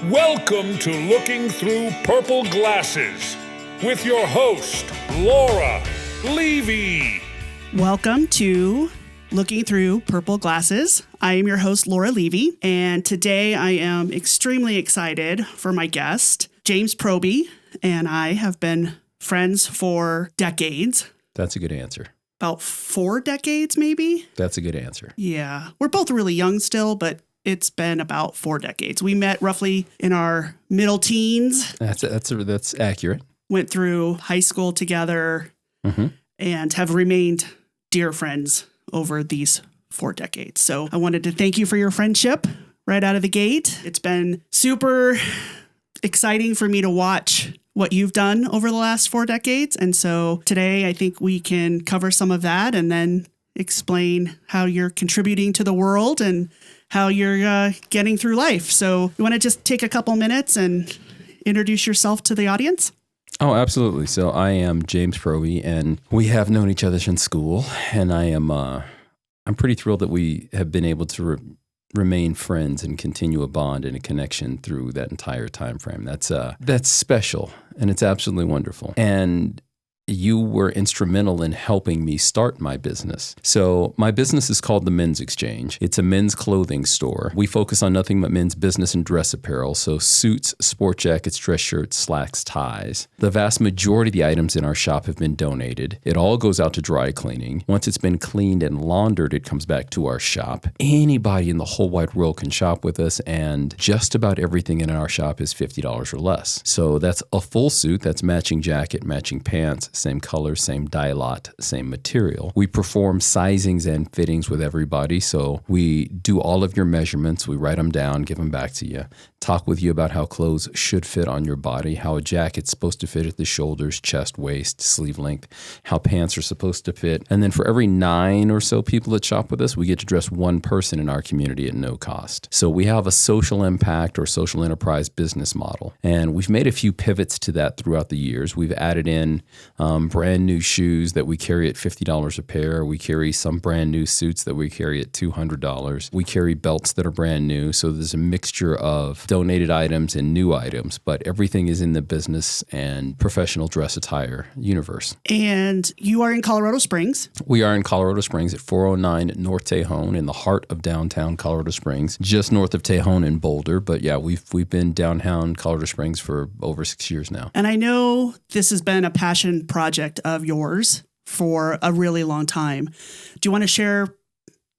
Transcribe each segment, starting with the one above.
Welcome to Looking Through Purple Glasses with your host, Laura Levy. Welcome to Looking Through Purple Glasses. I am your host, Laura Levy, and today I am extremely excited for my guest. James Proby and I have been friends for decades. That's a good answer. About 4 decades, maybe? That's a good answer. Yeah. We're both really young still, but it's been about 4 decades. We met roughly in our middle teens. That's accurate. Went through high school together and have remained dear friends over these 4 decades. So I wanted to thank you for your friendship right out of the gate. It's been super exciting for me to watch what you've done over the last 4 decades. And so today I think we can cover some of that and then explain how you're contributing to the world and how you're getting through life. So you want to just take a couple minutes and introduce yourself to the audience? Oh, absolutely. So I am James Proby, and we have known each other since school. And I'm pretty thrilled that we have been able to remain friends and continue a bond and a connection through that entire time frame. That's special, and it's absolutely wonderful. And you were instrumental in helping me start my business. So my business is called the Men's Xchange. It's a men's clothing store. We focus on nothing but men's business and dress apparel. So suits, sport jackets, dress shirts, slacks, ties. The vast majority of the items in our shop have been donated. It all goes out to dry cleaning. Once it's been cleaned and laundered, it comes back to our shop. Anybody in the whole wide world can shop with us, and just about everything in our shop is $50 or less. So that's a full suit, that's matching jacket, matching pants, same color, same dye lot, same material. We perform sizings and fittings with everybody. So we do all of your measurements. We write them down, give them back to you, talk with you about how clothes should fit on your body, how a jacket's supposed to fit at the shoulders, chest, waist, sleeve length, how pants are supposed to fit. And then for every 9 or so people that shop with us, we get to dress one person in our community at no cost. So we have a social impact or social enterprise business model. And we've made a few pivots to that throughout the years. We've added in brand new shoes that we carry at $50 a pair. We carry some brand new suits that we carry at $200. We carry belts that are brand new. So there's a mixture of donated items and new items, but everything is in the business and professional dress attire universe. And you are in Colorado Springs. We are in Colorado Springs at 409 North Tejon in the heart of downtown Colorado Springs, just north of Tejon and Boulder. But yeah, we've been downtown Colorado Springs for over 6 years now. And I know this has been a passion project of yours for a really long time. Do you want to share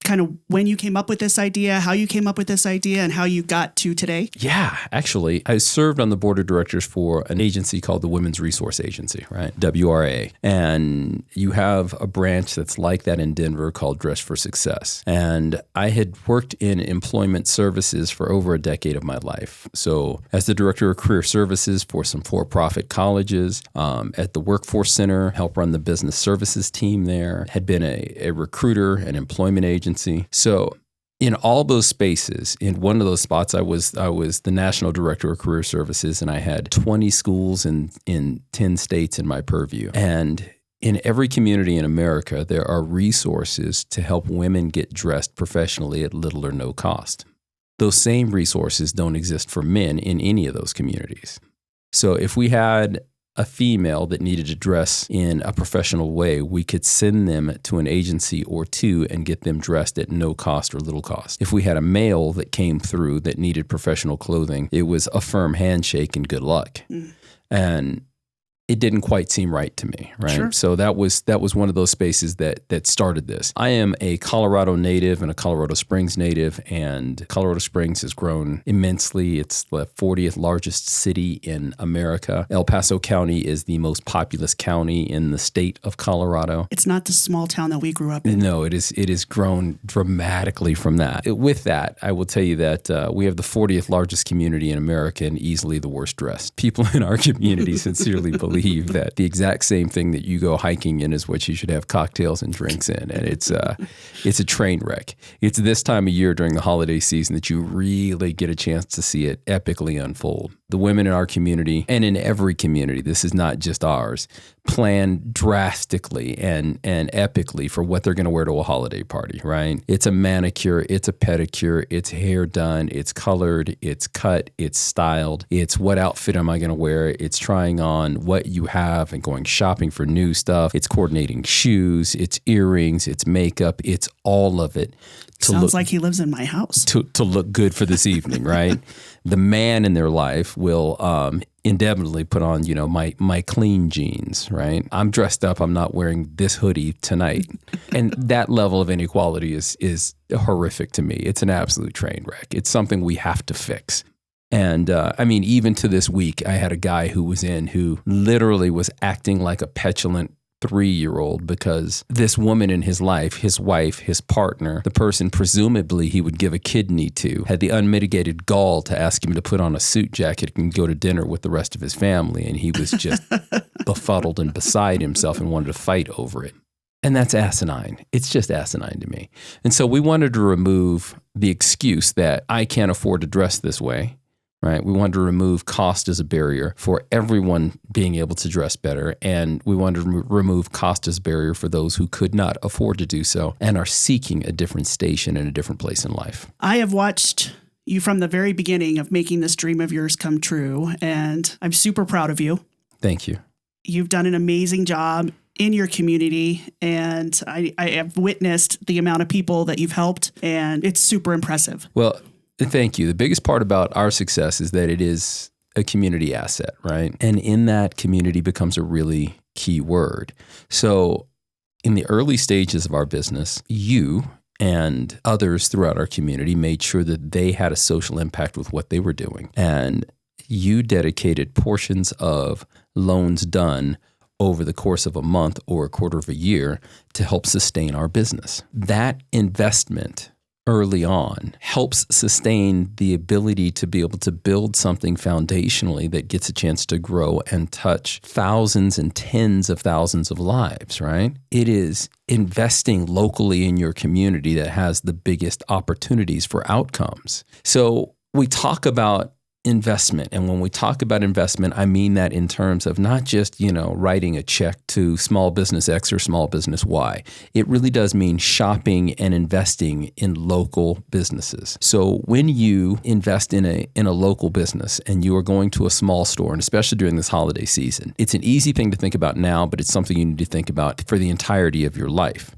kind of when you came up with this idea, how you came up with this idea, and how you got to today? Yeah, actually, I served on the board of directors for an agency called the Women's Resource Agency, right? WRA. And you have a branch that's like that in Denver called Dress for Success. And I had worked in employment services for over a decade of my life. So as the director of career services for some for-profit colleges, at the Workforce Center, helped run the business services team there, had been a recruiter, an employment agency. So in all those spaces, in one of those spots, I was the national director of career services, and I had 20 schools in 10 states in my purview. And in every community in America, there are resources to help women get dressed professionally at little or no cost. Those same resources don't exist for men in any of those communities. So if we had a female that needed to dress in a professional way, we could send them to an agency or two and get them dressed at no cost or little cost. If we had a male that came through that needed professional clothing, it was a firm handshake and good luck. And it didn't quite seem right to me, right? Sure. So that was one of those spaces that started this. I am a Colorado native and a Colorado Springs native, and Colorado Springs has grown immensely. It's the 40th largest city in America. El Paso County is the most populous county in the state of Colorado. It's not the small town that we grew up in. No, it has grown dramatically from that. With that, I will tell you that we have the 40th largest community in America and easily the worst dressed. People in our community sincerely believe that the exact same thing that you go hiking in is what you should have cocktails and drinks in. And it's a train wreck. It's this time of year during the holiday season that you really get a chance to see it epically unfold. the women in our community and in every community, this is not just ours, plan drastically and epically for what they're going to wear to a holiday party, right? It's a manicure, it's a pedicure, it's hair done, it's colored, it's cut, it's styled, it's what outfit am I going to wear, it's trying on what you have and going shopping for new stuff, it's coordinating shoes, it's earrings, it's makeup, it's all of it. Sounds like he lives in my house. To look good for this evening, right? The man in their life will indefinitely put on, my clean jeans, right? I'm dressed up. I'm not wearing this hoodie tonight. And that level of inequality is horrific to me. It's an absolute train wreck. It's something we have to fix. And even to this week, I had a guy who literally was acting like a petulant 3-year-old because this woman in his life, his wife, his partner, the person presumably he would give a kidney to, had the unmitigated gall to ask him to put on a suit jacket and go to dinner with the rest of his family. And he was just befuddled and beside himself and wanted to fight over it. And that's asinine. It's just asinine to me. And so we wanted to remove the excuse that I can't afford to dress this way. Right. We wanted to remove cost as a barrier for everyone being able to dress better. And we wanted to remove cost as a barrier for those who could not afford to do so and are seeking a different station and a different place in life. I have watched you from the very beginning of making this dream of yours come true. And I'm super proud of you. Thank you. You've done an amazing job in your community. And I have witnessed the amount of people that you've helped. And it's super impressive. Well, thank you. The biggest part about our success is that it is a community asset, right? And in that, community becomes a really key word. So in the early stages of our business, you and others throughout our community made sure that they had a social impact with what they were doing. And you dedicated portions of loans done over the course of a month or a quarter of a year to help sustain our business. That investment early on helps sustain the ability to be able to build something foundationally that gets a chance to grow and touch thousands and tens of thousands of lives, right? It is investing locally in your community that has the biggest opportunities for outcomes. So we talk about investment. And when we talk about investment, I mean that in terms of not just, writing a check to small business X or small business Y. It really does mean shopping and investing in local businesses. So when you invest in a local business and you are going to a small store, and especially during this holiday season, it's an easy thing to think about now, but it's something you need to think about for the entirety of your life.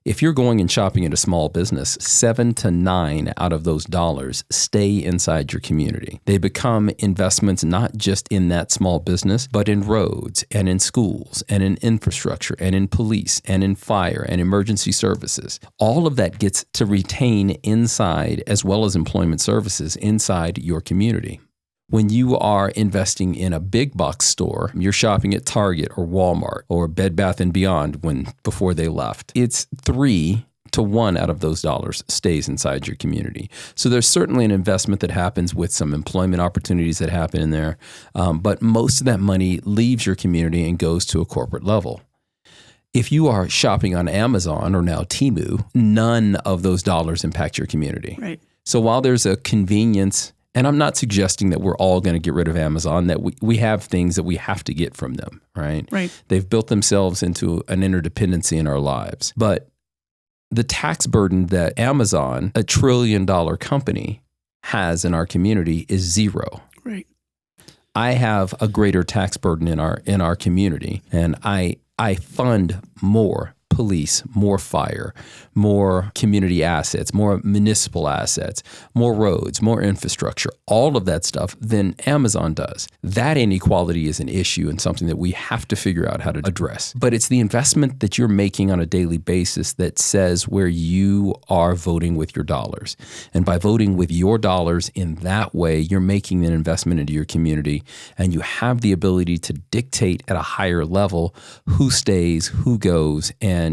If you're going and shopping at a small business, 7 to 9 out of those dollars stay inside your community. They become investments not just in that small business, but in roads and in schools and in infrastructure and in police and in fire and emergency services. All of that gets to retain inside, as well as employment services, inside your community. When you are investing in a big box store, you're shopping at Target or Walmart or Bed Bath & Beyond before they left. It's 3 to 1 out of those dollars stays inside your community. So there's certainly an investment that happens with some employment opportunities that happen in there. But most of that money leaves your community and goes to a corporate level. If you are shopping on Amazon or now Temu, none of those dollars impact your community. Right. So while there's a convenience, and I'm not suggesting that we're all going to get rid of Amazon, that we have things that we have to get from them, right? Right. They've built themselves into an interdependency in our lives. But the tax burden that Amazon, a $1 trillion company, has in our community is zero. Right. I have a greater tax burden in our community, and I fund more police, more fire, more community assets, more municipal assets, more roads, more infrastructure, all of that stuff than Amazon does. That inequality is an issue and something that we have to figure out how to address. But it's the investment that you're making on a daily basis that says where you are voting with your dollars. And by voting with your dollars in that way, you're making an investment into your community, and you have the ability to dictate at a higher level who stays, who goes, and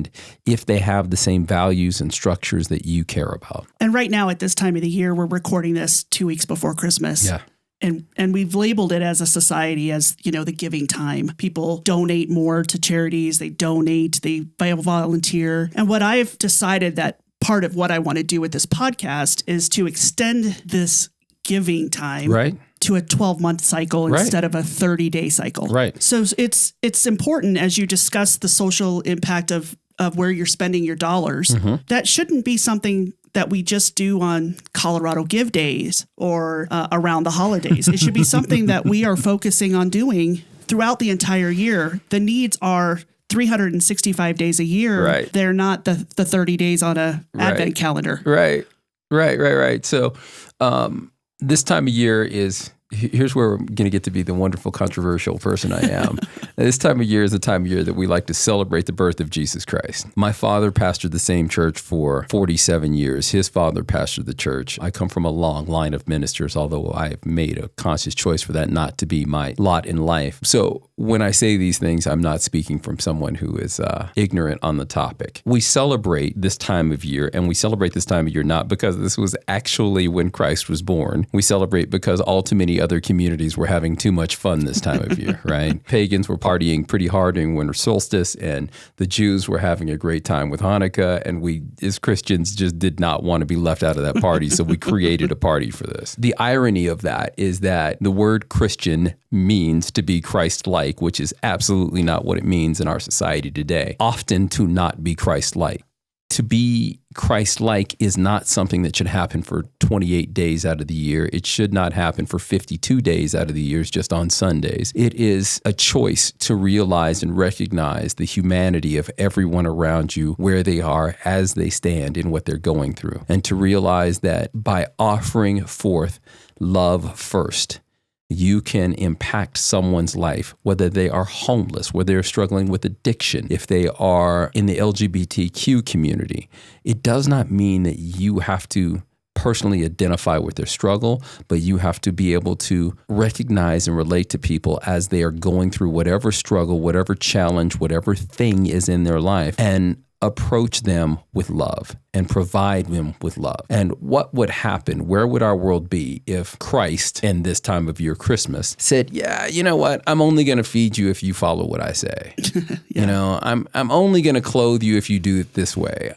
if they have the same values and structures that you care about. And right now at this time of the year, we're recording this 2 weeks before Christmas. Yeah. And we've labeled it as a society as, the giving time. People donate more to charities. They donate, they volunteer. And what I've decided that part of what I want to do with this podcast is to extend this giving time right. to a 12-month cycle instead of a 30-day cycle. Right. So it's important as you discuss the social impact of where you're spending your dollars. That shouldn't be something that we just do on Colorado Give Days or around the holidays. It should be something that we are focusing on doing throughout the entire year. The needs are 365 days a year. Right. They're not the 30 days on a advent calendar. Right. So this time of year here's where we're going to get to be the wonderful, controversial person I am. This time of year is the time of year that we like to celebrate the birth of Jesus Christ. My father pastored the same church for 47 years. His father pastored the church. I come from a long line of ministers, although I've made a conscious choice for that not to be my lot in life. So when I say these things, I'm not speaking from someone who is ignorant on the topic. We celebrate this time of year, and we celebrate this time of year not because this was actually when Christ was born. We celebrate because all too many other communities were having too much fun this time of year, right? Pagans were partying pretty hard during winter solstice, and the Jews were having a great time with Hanukkah, and we, as Christians, just did not want to be left out of that party, so we created a party for this. The irony of that is that the word Christian means to be Christ-like, which is absolutely not what it means in our society today. Often to not be Christ-like. To be Christ-like is not something that should happen for 28 days out of the year. It should not happen for 52 days out of the year just on Sundays. It is a choice to realize and recognize the humanity of everyone around you, where they are as they stand in what they're going through. And to realize that by offering forth love first, you can impact someone's life, whether they are homeless, whether they're struggling with addiction, if they are in the LGBTQ community. It does not mean that you have to personally identify with their struggle, but you have to be able to recognize and relate to people as they are going through whatever struggle, whatever challenge, whatever thing is in their life, and approach them with love and provide them with love. And what would happen? Where would our world be if Christ, in this time of year, Christmas, said, yeah, you know what? I'm only going to feed you if you follow what I say. Yeah. You know, I'm only going to clothe you if you do it this way.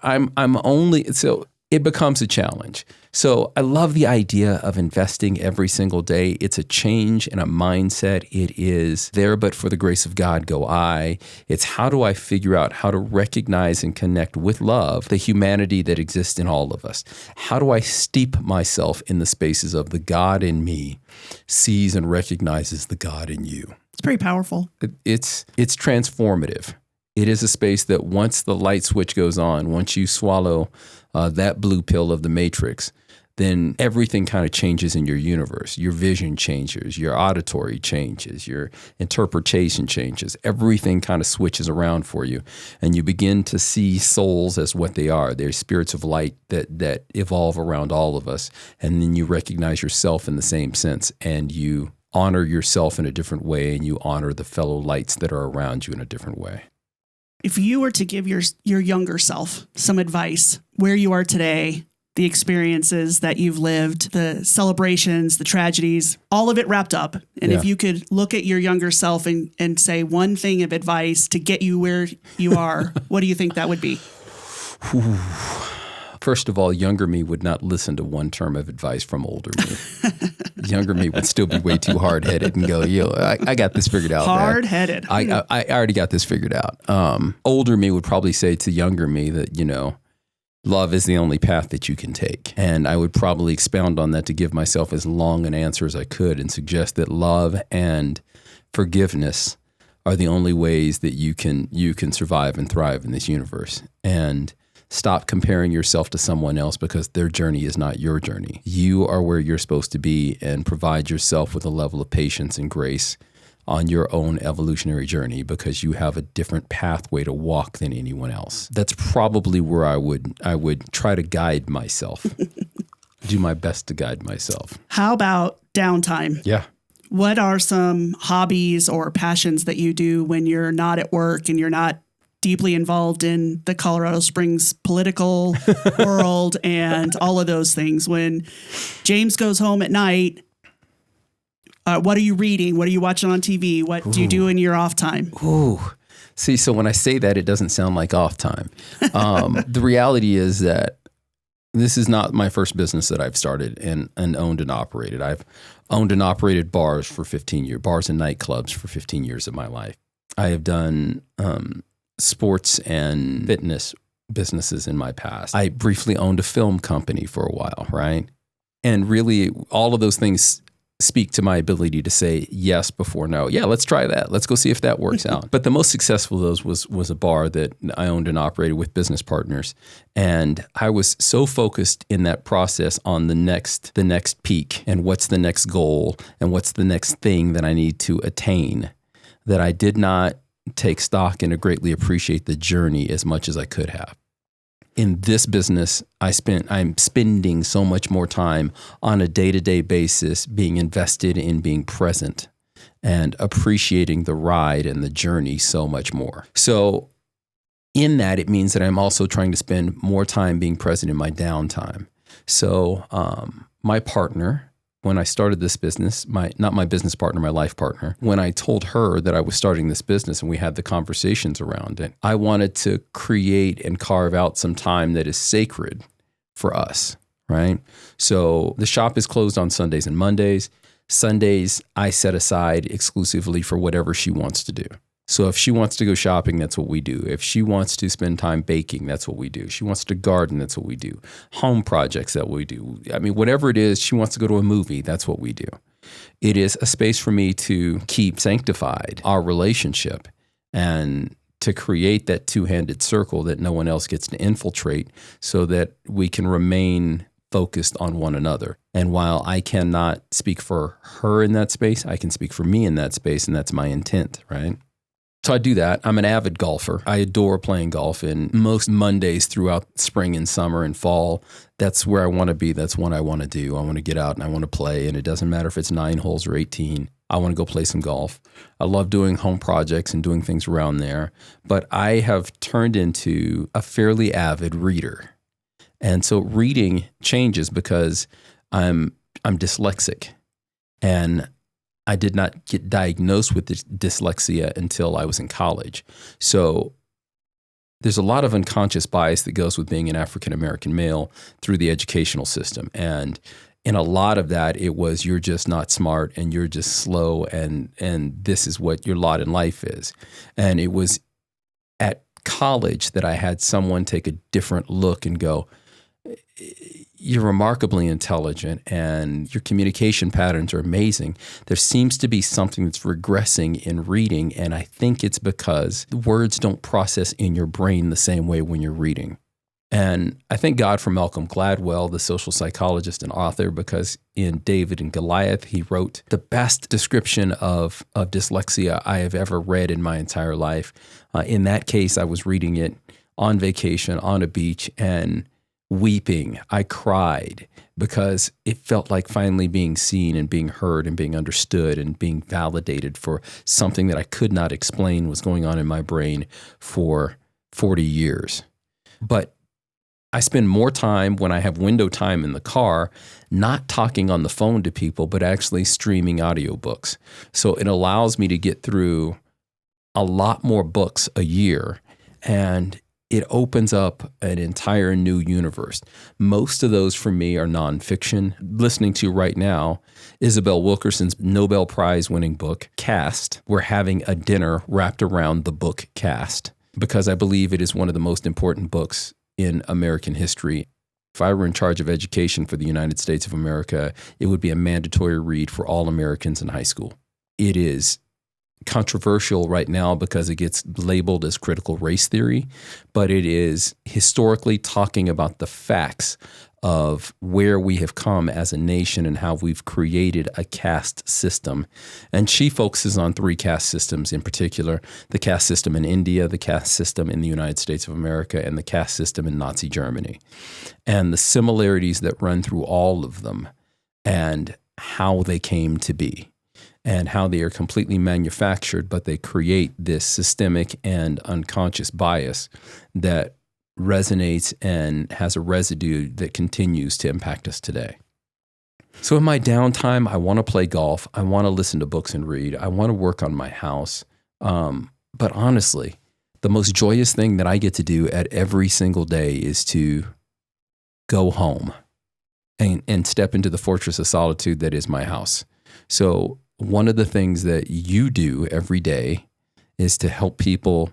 So it becomes a challenge. So I love the idea of investing every single day. It's a change in a mindset. It is there, but for the grace of God go I. It's how do I figure out how to recognize and connect with love the humanity that exists in all of us? How do I steep myself in the spaces of the God in me sees and recognizes the God in you? It's pretty powerful. It's transformative. It is a space that once the light switch goes on, once you swallow that blue pill of the Matrix, then everything kind of changes in your universe. Your vision changes, your auditory changes, your interpretation changes. Everything kind of switches around for you, and you begin to see souls as what they are. They're spirits of light that evolve around all of us, and then you recognize yourself in the same sense, and you honor yourself in a different way, and you honor the fellow lights that are around you in a different way. If you were to give your younger self some advice, where you are today, the experiences that you've lived, the celebrations, the tragedies, all of it wrapped up. And if you could look at your younger self and say one thing of advice to get you where you are, what do you think that would be? First of all, younger me would not listen to one term of advice from older me. Younger me would still be way too hard-headed and go, I got this figured out. Hard-headed. I already got this figured out. Older me would probably say to younger me that, love is the only path that you can take. And I would probably expound on that to give myself as long an answer as I could and suggest that love and forgiveness are the only ways that you can survive and thrive in this universe. And stop comparing yourself to someone else because their journey is not your journey. You are where you're supposed to be, and provide yourself with a level of patience and grace on your own evolutionary journey because you have a different pathway to walk than anyone else. That's probably where I would try to guide myself. Do my best to guide myself. How about downtime? Yeah. What are some hobbies or passions that you do when you're not at work and you're not deeply involved in the Colorado Springs political world and all of those things? When James goes home at night, what are you reading? What are you watching on TV? What do you do in your off time? Ooh. See, so when I say that, it doesn't sound like off time. The reality is that this is not my first business that I've started and owned and operated. I've owned and operated bars for 15 years, bars and nightclubs for 15 years of my life. I have done sports and fitness businesses in my past. I briefly owned a film company for a while, right? And really, all of those things speak to my ability to say yes before no. Yeah, let's try that. Let's go see if that works out. But the most successful of those was a bar that I owned and operated with business partners. And I was so focused in that process on the next peak and what's the next goal and what's the next thing that I need to attain that I did not take stock and to greatly appreciate the journey as much as I could have. In this business, I'm spending so much more time on a day-to-day basis being invested in being present and appreciating the ride and the journey so much more. So in that, it means that I'm also trying to spend more time being present in my downtime. So my partner, when I started this business, not my business partner, my life partner, when I told her that I was starting this business and we had the conversations around it, I wanted to create and carve out some time that is sacred for us, right? So the shop is closed on Sundays and Mondays. Sundays, I set aside exclusively for whatever she wants to do. So if she wants to go shopping, that's what we do. If she wants to spend time baking, that's what we do. She wants to garden, that's what we do. Home projects, that's what we do. I mean, whatever it is, she wants to go to a movie, that's what we do. It is a space for me to keep sanctified our relationship and to create that two-handed circle that no one else gets to infiltrate so that we can remain focused on one another. And while I cannot speak for her in that space, I can speak for me in that space, and that's my intent, right? So I do that. I'm an avid golfer. I adore playing golf, and most Mondays throughout spring and summer and fall, that's where I want to be. That's what I want to do. I want to get out and I want to play, and it doesn't matter if it's 9 holes or 18. I want to go play some golf. I love doing home projects and doing things around there, but I have turned into a fairly avid reader. And so reading changes because I'm dyslexic, and I did not get diagnosed with dyslexia until I was in college. So there's a lot of unconscious bias that goes with being an African-American male through the educational system. And in a lot of that, it was you're just not smart and you're just slow and this is what your lot in life is. And it was at college that I had someone take a different look and go, you're remarkably intelligent and your communication patterns are amazing. There seems to be something that's regressing in reading, and I think it's because the words don't process in your brain the same way when you're reading. And I thank God for Malcolm Gladwell, the social psychologist and author, because in David and Goliath, he wrote the best description of dyslexia I have ever read in my entire life. In that case, I was reading it on vacation on a beach and weeping. I cried because it felt like finally being seen and being heard and being understood and being validated for something that I could not explain was going on in my brain for 40 years. But I spend more time when I have window time in the car, not talking on the phone to people, but actually streaming audiobooks. So it allows me to get through a lot more books a year, and it opens up an entire new universe. Most of those for me are nonfiction. Listening to right now, Isabel Wilkerson's Nobel Prize winning book, Caste. We're having a dinner wrapped around the book Caste because I believe it is one of the most important books in American history. If I were in charge of education for the United States of America, it would be a mandatory read for all Americans in high school. It is controversial right now because it gets labeled as critical race theory, but it is historically talking about the facts of where we have come as a nation and how we've created a caste system. And she focuses on 3 caste systems in particular: the caste system in India, the caste system in the United States of America, and the caste system in Nazi Germany. And the similarities that run through all of them and how they came to be, and how they are completely manufactured, but they create this systemic and unconscious bias that resonates and has a residue that continues to impact us today. So in my downtime, I want to play golf. I want to listen to books and read. I want to work on my house. But honestly, the most joyous thing that I get to do at every single day is to go home and step into the fortress of solitude that is my house. So one of the things that you do every day is to help people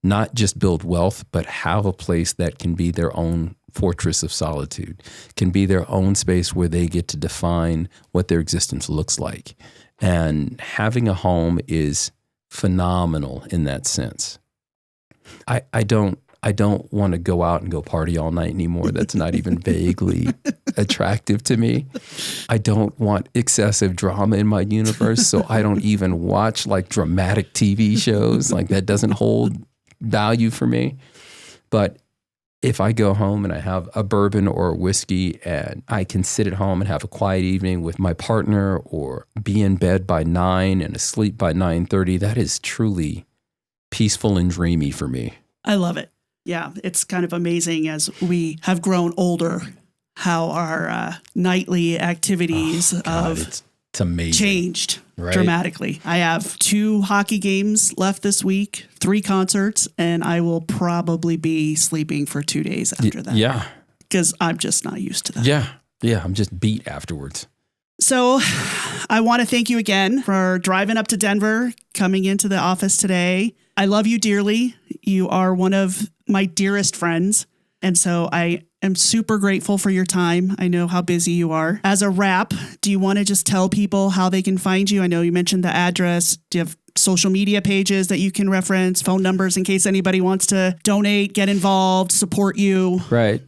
not just build wealth, but have a place that can be their own fortress of solitude, can be their own space where they get to define what their existence looks like. And having a home is phenomenal in that sense. I don't want to go out and go party all night anymore. That's not even vaguely attractive to me. I don't want excessive drama in my universe, so I don't even watch like dramatic TV shows. Like that doesn't hold value for me. But if I go home and I have a bourbon or a whiskey and I can sit at home and have a quiet evening with my partner or be in bed by 9 and asleep by 9:30, that is truly peaceful and dreamy for me. I love it. Yeah, it's kind of amazing as we have grown older how our nightly activities It's amazing. changed Right? dramatically. I have 2 hockey games left this week, 3 concerts, and I will probably be sleeping for 2 days after that. Yeah. Because I'm just not used to that. Yeah. I'm just beat afterwards. So I want to thank you again for driving up to Denver, coming into the office today. I love you dearly. You are one of my dearest friends. And so I am super grateful for your time. I know how busy you are. As a wrap, do you want to just tell people how they can find you? I know you mentioned the address. Do you have social media pages that you can reference, phone numbers in case anybody wants to donate, get involved, support you? Right.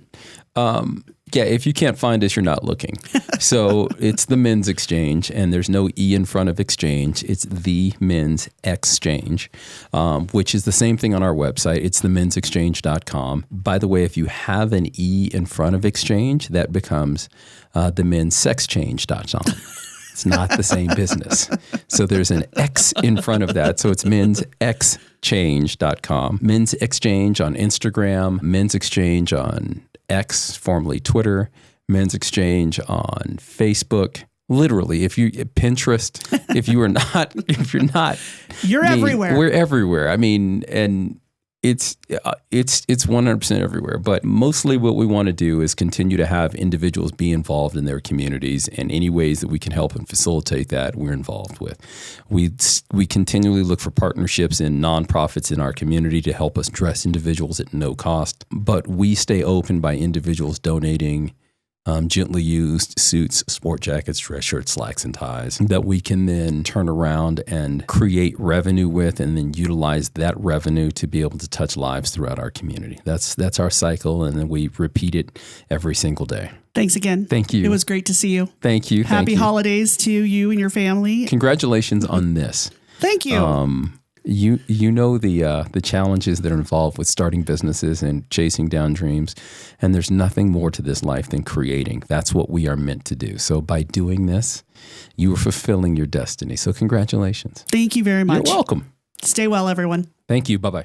Yeah, if you can't find us, you're not looking. So it's the Men's Exchange, and there's no E in front of Exchange. It's the Men's Xchange, which is the same thing on our website. It's themensexchange.com. By the way, if you have an E in front of Exchange, that becomes themensexchange.com. It's not the same business. So there's an X in front of that. So it's mensxchange.com. Men's Exchange on Instagram, Men's Exchange on X, formerly Twitter, Men's Exchange on Facebook. Literally, if you Pinterest, if you're not, You're everywhere. We're everywhere. I mean, and it's 100% everywhere. But mostly, what we want to do is continue to have individuals be involved in their communities, and any ways that we can help and facilitate that, we're involved with. We continually look for partnerships in nonprofits in our community to help us dress individuals at no cost. But we stay open by individuals donating gently used suits, sport jackets, dress shirts, slacks, and ties that we can then turn around and create revenue with, and then utilize that revenue to be able to touch lives throughout our community. That's our cycle, and then we repeat it every single day. Thanks again. Thank you. It was great to see you. Thank you. Happy holidays to you and your family. Congratulations on this. Thank you. You know the challenges that are involved with starting businesses and chasing down dreams, and there's nothing more to this life than creating. That's what we are meant to do. So by doing this, you are fulfilling your destiny. So congratulations. Thank you very much. You're welcome. Stay well, everyone. Thank you. Bye-bye.